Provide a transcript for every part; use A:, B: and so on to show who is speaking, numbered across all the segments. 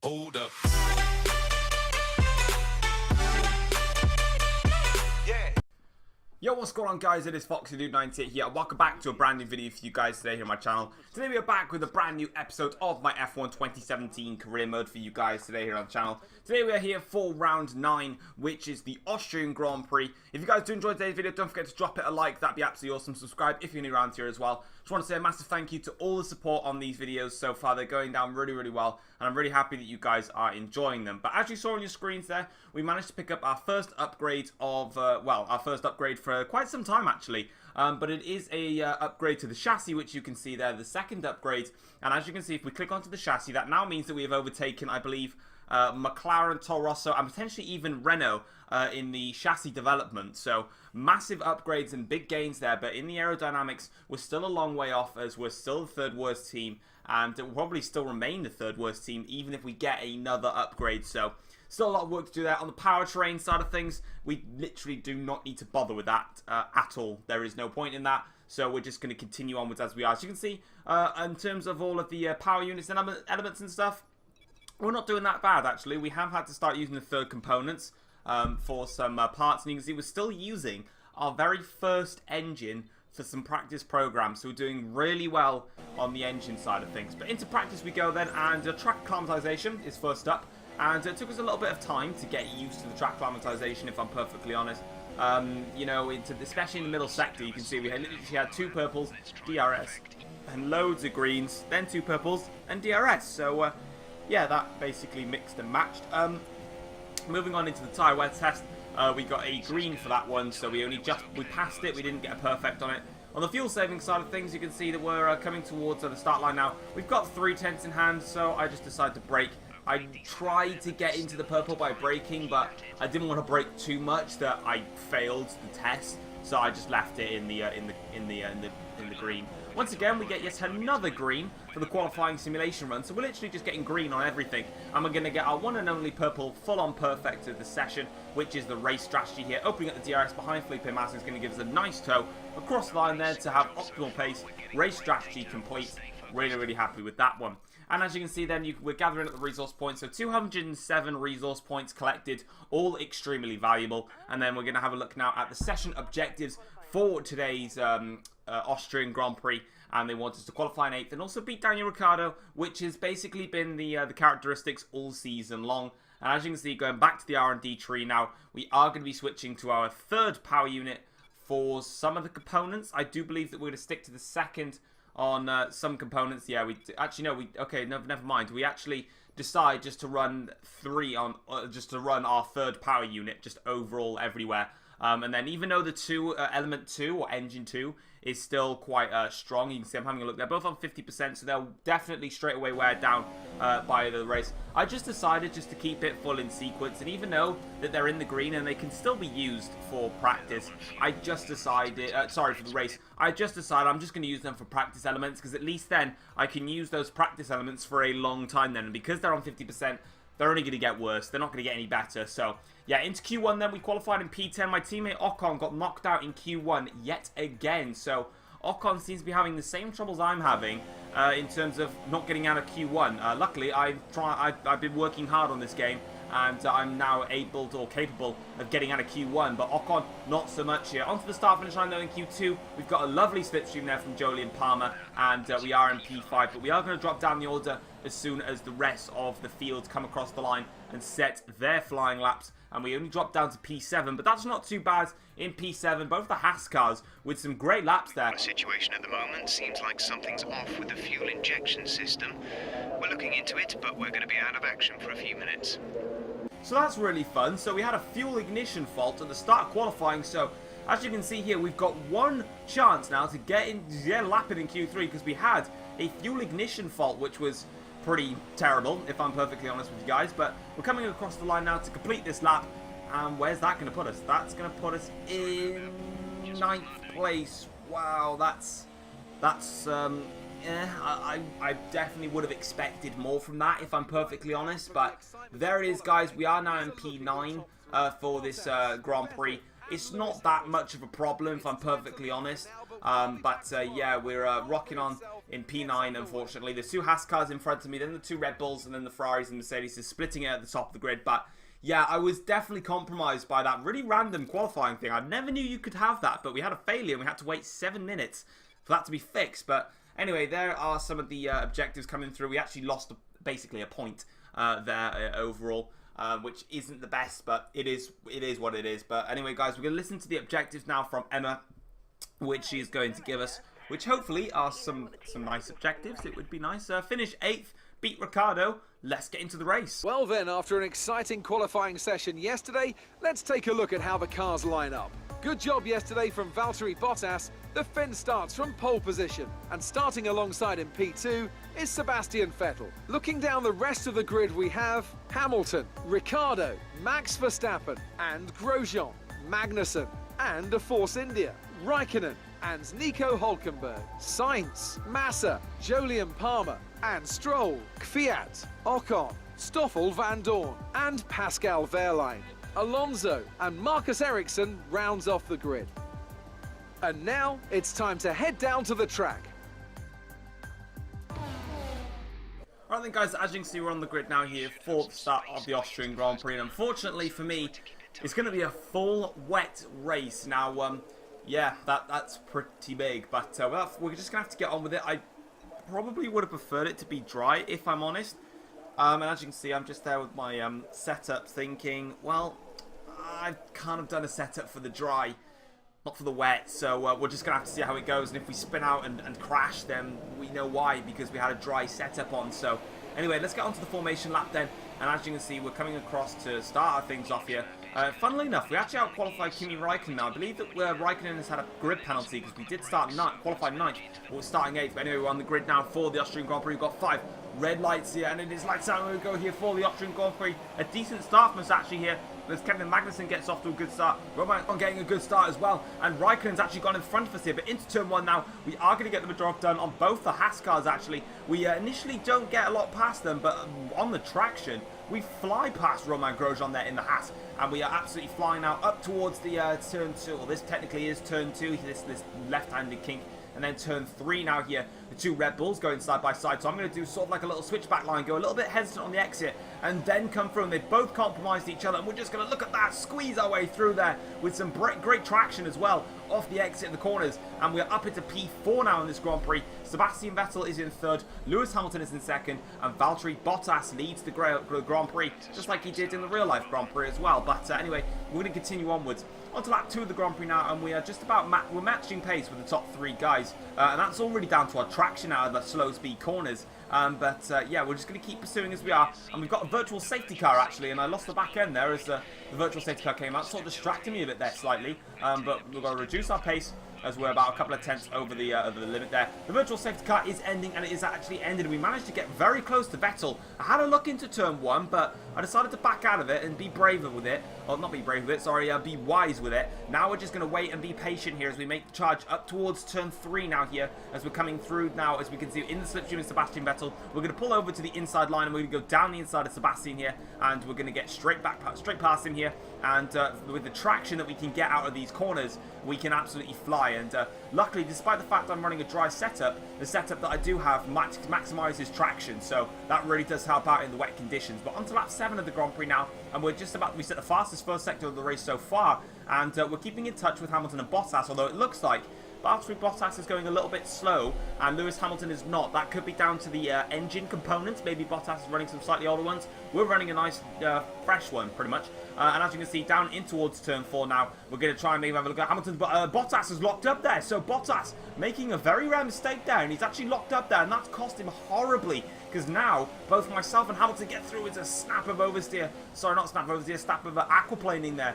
A: Hold up.
B: Yo, what's going on, guys? It is FoxyDude98 here. Welcome back to a brand new video for you guys today here on my channel. Today we are back with a brand new episode of my F1 2017 career mode for you guys today here on the channel. Today we are here for round 9, which is the Austrian Grand Prix. If you guys do enjoy today's video, don't forget to drop it a like. That'd be absolutely awesome. Subscribe if you're new around here as well. Just want to say a massive thank you to all the support on these videos so far. They're going down really well, and I'm really happy that you guys are enjoying them. But as you saw on your screens there, we managed to pick up our first upgrade of, our first upgrade for quite some time actually. But it is a upgrade to the chassis, which you can see there, the second upgrade. And as you can see, if we click onto the chassis, that now means that we have overtaken, I believe, McLaren, Toro Rosso, and potentially even Renault in the chassis development. So massive upgrades and big gains there, but in the aerodynamics, we're still a long way off, as we're still the third worst team, and it will probably still remain the third worst team even if we get another upgrade. So still a lot of work to do there. On the powertrain side of things, we literally do not need to bother with that at all. There is no point in that. So we're just going to continue onwards as we are. As you can see, in terms of all of the power units and elements and stuff, we're not doing that bad actually. We have had to start using the third components for some parts, and you can see we're still using our very first engine for some practice programs, so we're doing really well on the engine side of things. But into practice we go then, and track acclimatization is first up. And it took us a little bit of time to get used to the track acclimatization, if I'm perfectly honest. You know, especially in the middle sector, you can see we literally had 2 purples, DRS, and loads of greens, then 2 purples, and DRS. So, yeah, that basically mixed and matched. Moving on into the tyre wear test, we got a green for that one, so we passed it, we didn't get a perfect on it. On the fuel saving side of things, you can see that we're coming towards the start line now. We've got 3 tenths in hand, so I just decided to brake. I tried to get into the purple by braking, but I didn't want to brake too much that I failed the test, so I just left it in the green. Once again, we get yet another green for the qualifying simulation run, so we're literally just getting green on everything, and we're going to get our one and only purple full-on perfect of the session, which is the race strategy here. Opening up the DRS behind Felipe Massa is going to give us a nice tow across the line there to have optimal pace. Race strategy complete. Really happy with that one. And as you can see then, we're gathering up the resource points. So 207 resource points collected, all extremely valuable. And then we're going to have a look now at the session objectives for today's Austrian Grand Prix. And they want us to qualify in 8th and also beat Daniel Ricciardo, which has basically been the characteristics all season long. And as you can see, going back to the R&D tree now, we are going to be switching to our third power unit for some of the components. I do believe that we're going to stick to the second on some components. Yeah, never mind. We actually decide just to run 3 on, just to run our third power unit, just overall everywhere. And then even though the element 2 or engine 2 is still quite strong, you can see I'm having a look. They're both on 50%, so they'll definitely straight away wear down by the race. I just decided just to keep it full in sequence, and even though that they're in the green and they can still be used for practice, I just decided, for the race, I just decided I'm just going to use them for practice elements, because at least then I can use those practice elements for a long time then, and because they're on 50%, they're only going to get worse. They're not going to get any better. So, yeah, into Q1 then, we qualified in P10. My teammate Ocon got knocked out in Q1 yet again. So, Ocon seems to be having the same troubles I'm having in terms of not getting out of Q1. Luckily, I've been working hard on this game, and I'm now capable of getting out of Q1, but Ocon, not so much here. Onto the start-finish line, though, in Q2. We've got a lovely slipstream there from Jolie and Palmer, and we are in P5, but we are going to drop down the order as soon as the rest of the field come across the line and set their flying laps, and we only drop down to P7, but that's not too bad in P7. Both the Haas cars with some great laps there.
C: The situation at the moment seems like something's off with the fuel injection system. We're looking into it, but we're going to be out of action for a few minutes.
B: So that's really fun. So we had a fuel ignition fault at the start of qualifying, so as you can see here, we've got one chance now to get lapping in Q3, because we had a fuel ignition fault, which was pretty terrible, if I'm perfectly honest with you guys. But we're coming across the line now to complete this lap, and where's that going to put us? That's going to put us in 9th place. Wow, I definitely would have expected more from that, if I'm perfectly honest. But there it is, guys. We are now in P9 for this Grand Prix. It's not that much of a problem, if I'm perfectly honest. Yeah, we're rocking on in P9, unfortunately. There's 2 Haas cars in front of me, then the 2 Red Bulls, and then the Ferraris and Mercedes is splitting it at the top of the grid. But yeah, I was definitely compromised by that really random qualifying thing. I never knew you could have that, but we had a failure and we had to wait 7 minutes for that to be fixed. But anyway, there are some of the objectives coming through. We actually lost basically a point there overall. Which isn't the best, but it is what it is. But anyway, guys, we're going to listen to the objectives now from Emma, which she's going to give us, which hopefully are some nice objectives. It would be nice. Finish 8th, beat Ricciardo. Let's get into the race.
A: Well then, after an exciting qualifying session yesterday, let's take a look at how the cars line up. Good job yesterday from Valtteri Bottas. The Finn starts from pole position, and starting alongside in P2 is Sebastian Vettel. Looking down the rest of the grid, we have Hamilton, Ricciardo, Max Verstappen and Grosjean, Magnussen and a Force India, Raikkonen and Nico Hülkenberg, Sainz, Massa, Jolyon Palmer and Stroll, Kvyat, Ocon, Stoffel van Dorn and Pascal Wehrlein. Alonso and Marcus Ericsson rounds off the grid. And now it's time to head down to the track.
B: Right then, guys, as you can see, we're on the grid now here for the start of the Austrian Grand Prix. And unfortunately for me, it's going to be a full wet race. Now, yeah, that's pretty big. But we're just going to have to get on with it. I probably would have preferred it to be dry, if I'm honest. And as you can see, I'm just there with my setup thinking, well, I've kind of done a setup for the dry, not for the wet, so we're just going to have to see how it goes, and if we spin out and crash, then we know why, because we had a dry setup on. So anyway, let's get on to the formation lap then, and as you can see, we're coming across to start our things off here. Funnily enough, we actually out-qualified Kimi Raikkonen now. I believe that Raikkonen has had a grid penalty because we did start qualify 9th, but we're starting 8th. But anyway, we're on the grid now for the Austrian Grand Prix. We've got 5 red lights here, and it is lights out, and we go here for the Austrian Grand Prix. A decent start from us actually here. As Kevin Magnussen gets off to a good start. Roman getting a good start as well. And Raikkonen's actually gone in front of us here. But into turn 1 now, we are going to get the job done on both the Haas cars actually. We initially don't get a lot past them, but on the traction, we fly past Roman Grosjean there in the Haas. And we are absolutely flying now up towards the turn 2. Well, this technically is turn 2, this left-handed kink. And then turn 3 now here. The 2 Red Bulls going side by side. So I'm going to do sort of like a little switchback line. Go a little bit hesitant on the exit. And then come through. And they both compromised each other. And we're just going to look at that. Squeeze our way through there. With some great traction as well. Off the exit in the corners. And we're up into P4 now in this Grand Prix. Sebastian Vettel is in 3rd. Lewis Hamilton is in 2nd. And Valtteri Bottas leads the Grand Prix. Just like he did in the real life Grand Prix as well. But anyway, we're going to continue onwards. On to lap 2 of the Grand Prix now, and we are just about we're matching pace with the top 3 guys, and that's already down to our traction out of the slow speed corners. Yeah, we're just going to keep pursuing as we are, and we've got a virtual safety car actually, and I lost the back end there as the virtual safety car came out, sort of distracting me a bit there slightly, but we're going to reduce our pace as we're about a couple of tenths over the limit there. The virtual safety car is ending, and it is actually ended. We managed to get very close to Vettel. I had a look into turn 1, but I decided to back out of it and be braver with it. Or not be brave with it, sorry, be wise with it. Now we're just going to wait and be patient here as we make the charge up towards turn 3 now here, as we're coming through now, as we can see in the slipstream of Sebastian Vettel. We're going to pull over to the inside line, and we're going to go down the inside of Sebastian here, and we're going to get straight past him here. And with the traction that we can get out of these corners, we can absolutely fly. And luckily, despite the fact I'm running a dry setup, the setup that I do have maximizes traction, so that really does help out in the wet conditions. But onto lap 7 of the Grand Prix now, and we're just about to reset the fastest first sector of the race so far, and we're keeping in touch with Hamilton and Bottas, although it looks like Valtteri Bottas is going a little bit slow, and Lewis Hamilton is not. That could be down to the engine components. Maybe Bottas is running some slightly older ones. We're running a nice, fresh one, pretty much. And as you can see, down in towards turn 4 now, we're going to try and maybe have a look at Hamilton. But Bottas is locked up there. So Bottas making a very rare mistake there, and he's actually locked up there, and that's cost him horribly. Because now, both myself and Hamilton get through with a snap of oversteer. Sorry, not snap of oversteer, snap of aquaplaning there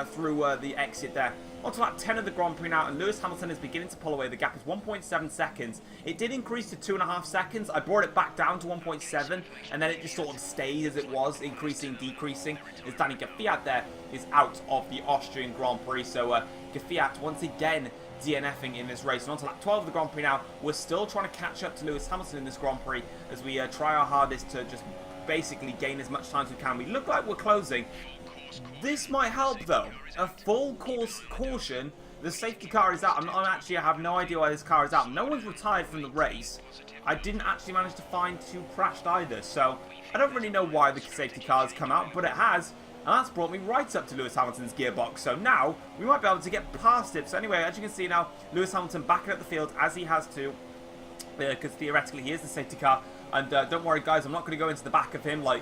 B: through the exit there. On to lap 10 of the Grand Prix now, and Lewis Hamilton is beginning to pull away. The gap is 1.7 seconds. It did increase to 2.5 seconds. I brought it back down to 1.7, and then it just sort of stayed as it was, increasing, decreasing. As Danny Kvyat there is out of the Austrian Grand Prix. So Kvyat once again DNFing in this race. And on to lap 12 of the Grand Prix now. We're still trying to catch up to Lewis Hamilton in this Grand Prix as we try our hardest to just basically gain as much time as we can. We look like we're closing. This might help though. A full course caution the safety car is out. I have no idea why this car is out. No one's retired from the race. I didn't actually manage to find who crashed either, so I don't really know why the safety car has come out, but it has. And that's brought me right up to Lewis Hamilton's gearbox. So now, we might be able to get past it. So anyway, as you can see now, Lewis Hamilton backing up the field as he has to. Because theoretically, he is the safety car. And don't worry, guys, I'm not going to go into the back of him like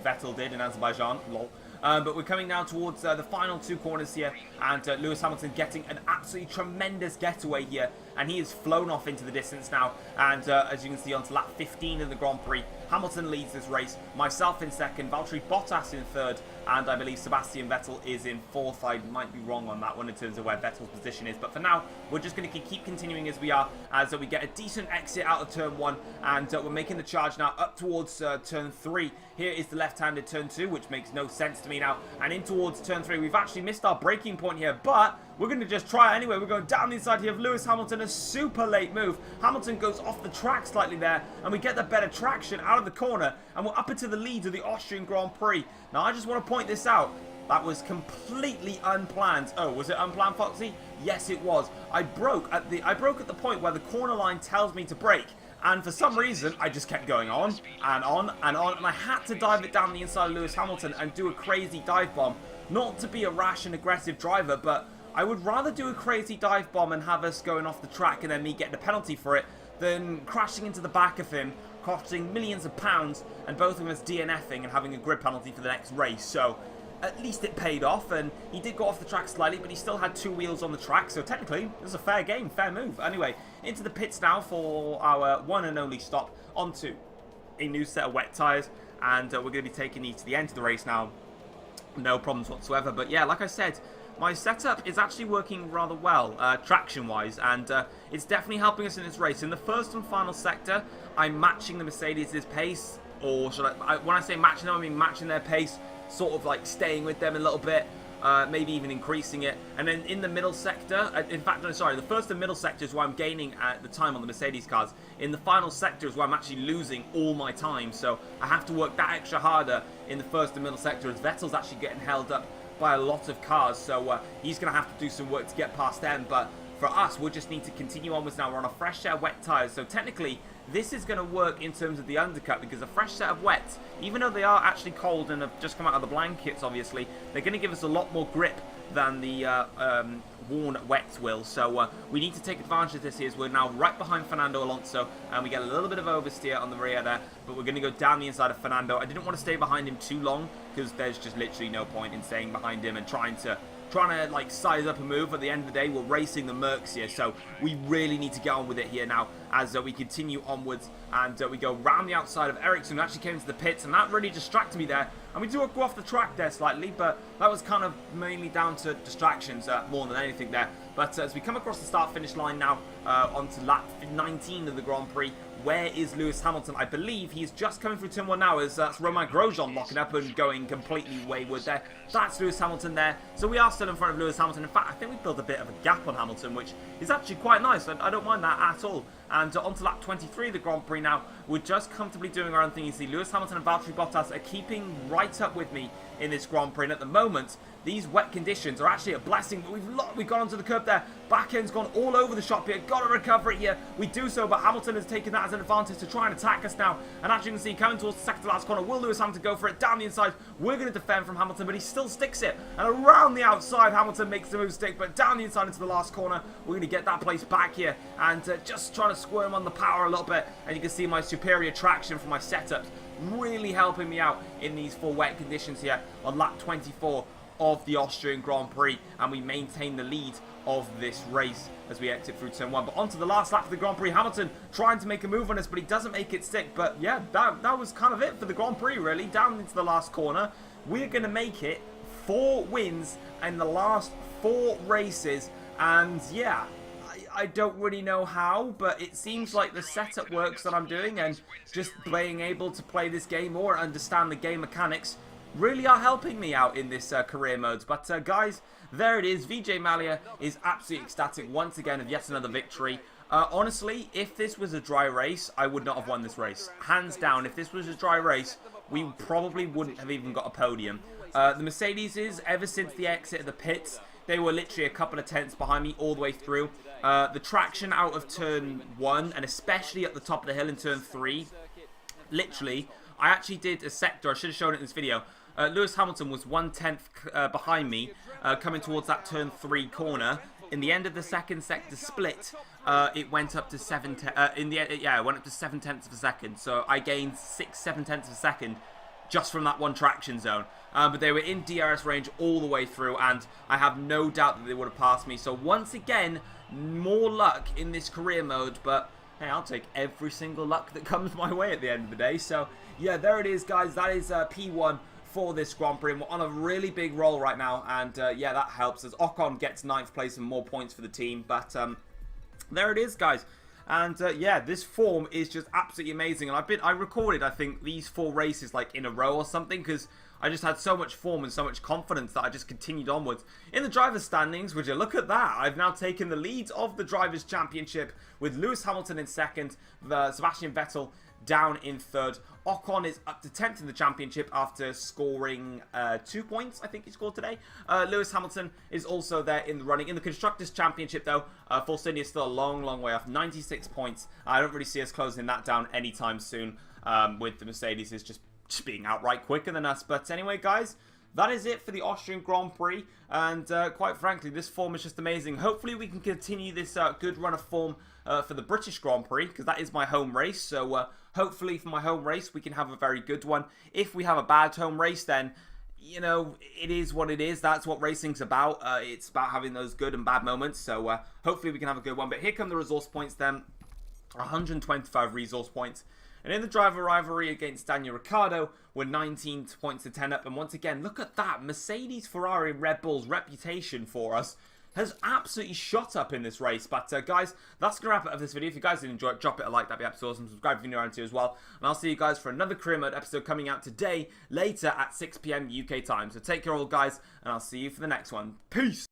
B: Vettel did in Azerbaijan. Lol. But we're coming now towards the final 2 corners here. And Lewis Hamilton getting an absolutely tremendous getaway here. And he has flown off into the distance now. And as you can see, onto lap 15 of the Grand Prix, Hamilton leads this race. Myself in second, Valtteri Bottas in third, and I believe Sebastian Vettel is in fourth. I might be wrong on that one in terms of where Vettel's position is. But for now, we're just going to keep continuing as we are, as we get a decent exit out of turn 1. And we're making the charge now up towards turn 3. Here is the left-handed turn 2, which makes no sense to me now. And in towards turn 3, we've actually missed our braking point here, but we're going to just try it anyway. We're going down the inside here of Lewis Hamilton, a super late move. Hamilton goes off the track slightly there, and we get the better traction out of the corner, and we're up into the lead of the Austrian Grand Prix. Now, I just want to point this out. That was completely unplanned. Oh, was it unplanned, Foxy? Yes, it was. I broke at the point where the corner line tells me to brake. And for some reason, I just kept going on and on and on. And I had to dive it down the inside of Lewis Hamilton and do a crazy dive bomb. Not to be a rash and aggressive driver, but I would rather do a crazy dive bomb and have us going off the track and then me getting a penalty for it than crashing into the back of him, costing millions of pounds, and both of us DNFing and having a grid penalty for the next race. So at least it paid off, and he did go off the track slightly, but he still had 2 wheels on the track, so technically it was a fair game, fair move. Anyway, into the pits now for our one and only stop, onto a new set of wet tyres, and we're going to be taking these to the end of the race now. No problems whatsoever. But yeah, like I said, my setup is actually working rather well, traction-wise, and it's definitely helping us in this race. In the first and final sector, I'm matching the Mercedes' pace, or should when I say matching them, I mean matching their pace, sort of like staying with them a little bit, maybe even increasing it. And then in the middle sector, in fact, no, sorry, the first and middle sector is where I'm gaining the time on the Mercedes cars. In the final sector is where I'm actually losing all my time, so I have to work that extra harder in the first and middle sector, as Vettel's actually getting held up by a lot of cars, so he's going to have to do some work to get past them. But for us, we'll just need to continue onwards now. We're on a fresh set of wet tyres, so technically this is going to work in terms of the undercut, because a fresh set of wets, even though they are actually cold and have just come out of the blankets, obviously, they're going to give us a lot more grip than the worn wets will. So we need to take advantage of this here, as we're now right behind Fernando Alonso, and we get a little bit of oversteer on the rear there, but we're going to go down the inside of Fernando. I didn't want to stay behind him too long, because there's just literally no point in staying behind him and trying to like size up a move. At the end of the day, we're racing the Mercs here, so we really need to get on with it here now as we continue onwards, and we go round the outside of Ericsson, who actually came into the pits, and that really distracted me there. And we do go off the track there slightly, but that was kind of mainly down to distractions more than anything there. But as we come across the start-finish line now, onto lap 19 of the Grand Prix, where is Lewis Hamilton? I believe he's just coming through turn 1 now, as that's Romain Grosjean locking up and going completely wayward there. That's Lewis Hamilton there. So we are still in front of Lewis Hamilton. In fact, I think we built a bit of a gap on Hamilton, which is actually quite nice. I don't mind that at all. And onto lap 23 of the Grand Prix now. We're just comfortably doing our own thing. You see, Lewis Hamilton and Valtteri Bottas are keeping right up with me in this Grand Prix. And at the moment, these wet conditions are actually a blessing. But we've gone onto the curb there. Back end's gone all over the shop here. Got to recover it here. We do so, but Hamilton has taken that as an advantage to try and attack us now. And as you can see, coming towards the second to last corner, will Lewis Hamilton go for it down the inside? We're going to defend from Hamilton, but he still sticks it. And around the outside, Hamilton makes the move stick, but down the inside into the last corner, we're going to get that place back here. And just trying to squirm on the power a little bit. And you can see my superior traction from my setups really helping me out in these full wet conditions here on lap 24 of the Austrian Grand Prix, and we maintain the lead of this race as we exit through turn 1. But onto the last lap of the Grand Prix, Hamilton trying to make a move on us, but he doesn't make it stick. But yeah, that was kind of it for the Grand Prix, really. Down into the last corner, we're going to make it 4 wins in the last 4 races, and yeah, I don't really know how, but it seems like the setup works that I'm doing, and just being able to play this game or understand the game mechanics really are helping me out in this career modes. But guys, there it is. VJ Malia is absolutely ecstatic once again of yet another victory. Honestly, if this was a dry race, I would not have won this race. Hands down, if this was a dry race, we probably wouldn't have even got a podium. The Mercedes, ever since the exit of the pits, they were literally a couple of tenths behind me all the way through. The traction out of turn 1, and especially at the top of the hill in turn 3, literally, I actually did a sector, I should have shown it in this video. Lewis Hamilton was 1/10 behind me, coming towards that turn 3 corner. In the end of the second sector split, it went up to 7 tenths of a second. So I gained 6-7 tenths of a second just from that one traction zone. But they were in DRS range all the way through, and I have no doubt that they would have passed me. So once again, more luck in this career mode, but hey, I'll take every single luck that comes my way at the end of the day. So yeah, there it is, guys. That is P1 for this Grand Prix, and we're on a really big roll right now, and yeah, that helps as Ocon gets 9th place and more points for the team. But there it is, guys. And yeah, this form is just absolutely amazing. And I recorded, I think, these 4 races like in a row or something, because I just had so much form and so much confidence that I just continued onwards. In the driver's standings, would you look at that? I've now taken the lead of the Drivers' Championship with Lewis Hamilton in 2nd, Sebastian Vettel down in 3rd. Ocon is up to 10th in the championship after scoring 2 points, I think he scored today. Lewis Hamilton is also there in the running. In the Constructors' Championship, though, Force India is still a long, long way off. 96 points. I don't really see us closing that down anytime soon, with the Mercedes is just being outright quicker than us. But anyway, guys, that is it for the Austrian Grand Prix. And quite frankly, this form is just amazing. Hopefully, we can continue this good run of form for the British Grand Prix, because that is my home race. So hopefully for my home race, we can have a very good one. If we have a bad home race, then, you know, it is what it is. That's what racing's about. It's about having those good and bad moments. So hopefully we can have a good one. But here come the resource points then. 125 resource points. And in the driver rivalry against Daniel Ricciardo, we're 19 points to 10 up. And once again, look at that. Mercedes, Ferrari, Red Bull's reputation for us has absolutely shot up in this race. But guys, that's going to wrap it up this video. If you guys did enjoy it, drop it a like. That'd be absolutely awesome. Subscribe if you're new around here as well. And I'll see you guys for another career mode episode coming out today, later at 6 PM UK time. So take care all, guys, and I'll see you for the next one. Peace!